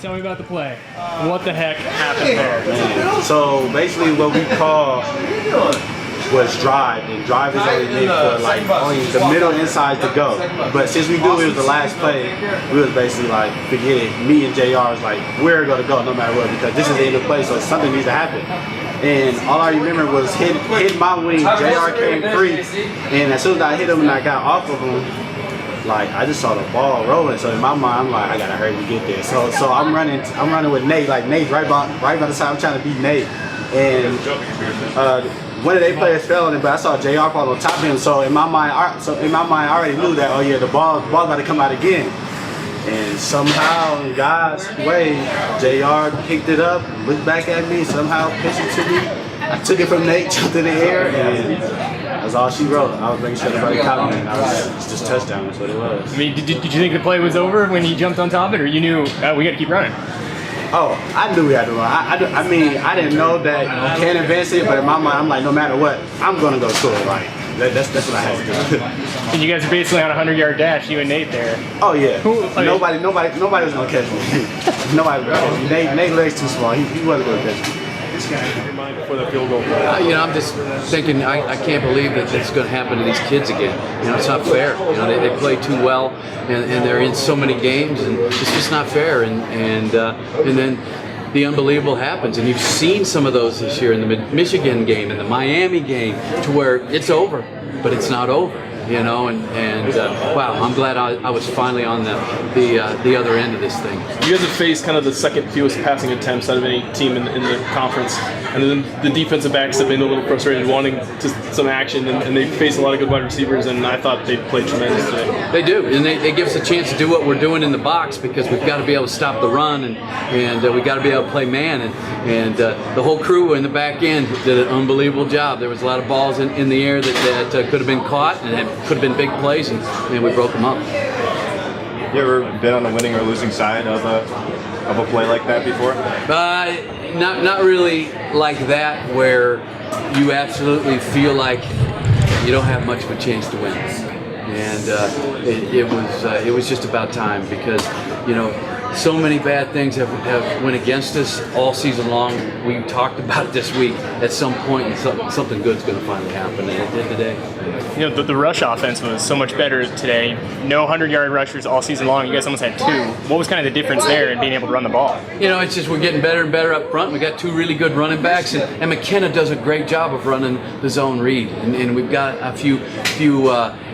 Tell me about the play. What the heck happened there? Man. So basically what we call was drive, and drive is only made for like only the middle inside to go. But since we knew it was the last play, we was basically like, forget it. Me and JR was like, we're gonna go no matter what, because this is the end of the play, so something needs to happen. And all I remember was hit my wing, JR came free, and as soon as I hit him and I got off of him, like I just saw the ball rolling. So in my mind, I'm like, I gotta hurry to get there. So I'm running with Nate. Like Nate's right by the side. I'm trying to beat Nate, and one of their players fell on it, but I saw JR fall on top of him. So in my mind, I already knew that. Oh yeah, the ball about to come out again. And somehow, in God's way, JR picked it up, looked back at me, somehow pitched it to me. I took it from Nate, jumped in the air, and that's all she wrote. I was making sure everybody caught me, and it's just touchdown. That's what it was. I mean, did you think the play was over when he jumped on top of it, or you knew we got to keep running? Oh, I knew we had to run. I mean, I didn't know that you can't advance it, but in my mind, I'm like, no matter what, I'm gonna go score. Like that's what I had to do. And you guys are basically on a 100-yard dash, you and Nate there. Oh yeah. Nobody was gonna catch me. Nobody was gonna catch me. Nate legs too small. He wasn't gonna catch me. For the field goal. You know, I'm just thinking, I can't believe that it's going to happen to these kids again. You know, it's not fair. You know, they play too well, and they're in so many games, and it's just not fair. And then the unbelievable happens, and you've seen some of those this year in the Michigan game and the Miami game, to where it's over, but it's not over. You know, and wow, I'm glad I was finally on the other end of this thing. You guys have faced kind of the second fewest passing attempts out of any team in the conference, and then the defensive backs have been a little frustrated, wanting some action, and they face a lot of good wide receivers, and I thought they played tremendous today. They do, and they give us a chance to do what we're doing in the box, because we've got to be able to stop the run, and we've got to be able to play man, and the whole crew in the back end did an unbelievable job. There was a lot of balls in the air that could have been caught, and could have been big plays, and we broke them up. You ever been on the winning or losing side of a play like that before? Not really like that, where you absolutely feel like you don't have much of a chance to win. And it was just about time, because you know, so many bad things have went against us all season long. We talked about it this week. At some point, something good's going to finally happen, and it did today. You know, the rush offense was so much better today. No 100-yard rushers all season long. You guys almost had 2. What was kind of the difference there in being able to run the ball? You know, it's just we're getting better and better up front. We got 2 really good running backs, and McKenna does a great job of running the zone read. And we've got a few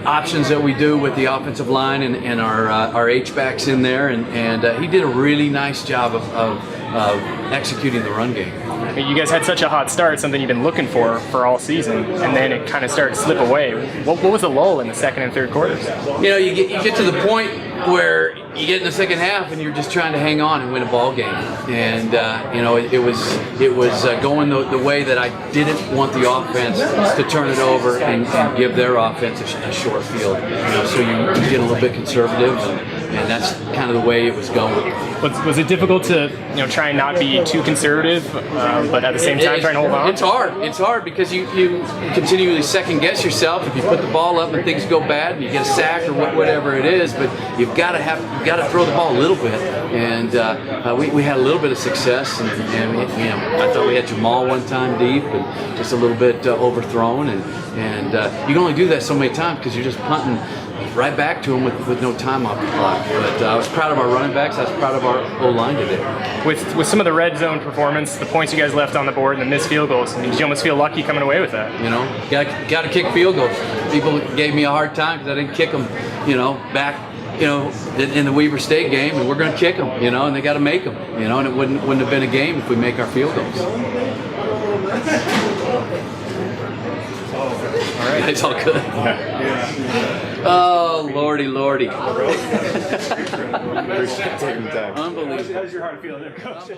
options that we do with the offensive line and our H-backs in there, and he did a really nice job of executing the run game. You guys had such a hot start, something you've been looking for all season, and then it kind of started to slip away. What was the lull in the second and third quarters? You know, you get to the point where you get in the second half and you're just trying to hang on and win a ball game. And you know, it was going the way that I didn't want the offense to turn it over and give their offense a short field. You know, so you get a little bit conservative, and that's kind of the way it was going. Was it difficult to try and not be too conservative, but at the same time trying to hold on? It's hard. It's hard because you continually second guess yourself if you put the ball up and things go bad and you get a sack or whatever it is. But you've got to throw the ball a little bit, and we had a little bit of success. And I thought we had Jamal one time deep and just a little bit overthrown, and you can only do that so many times because you're just punting right back to him with no time off the clock. But I was proud of our running backs. I was proud of our O-line today. With some of the red zone performance, the points you guys left on the board and the missed field goals, I mean, did you almost feel lucky coming away with that? You know, got to kick field goals. People gave me a hard time because I didn't kick them, back, in the Weber State game, and we're going to kick them, and they got to make them, and it wouldn't have been a game if we make our field goals. All right, it's all good. Oh, lordy. Appreciate taking the time. Unbelievable. How's your heart feeling there, Coach?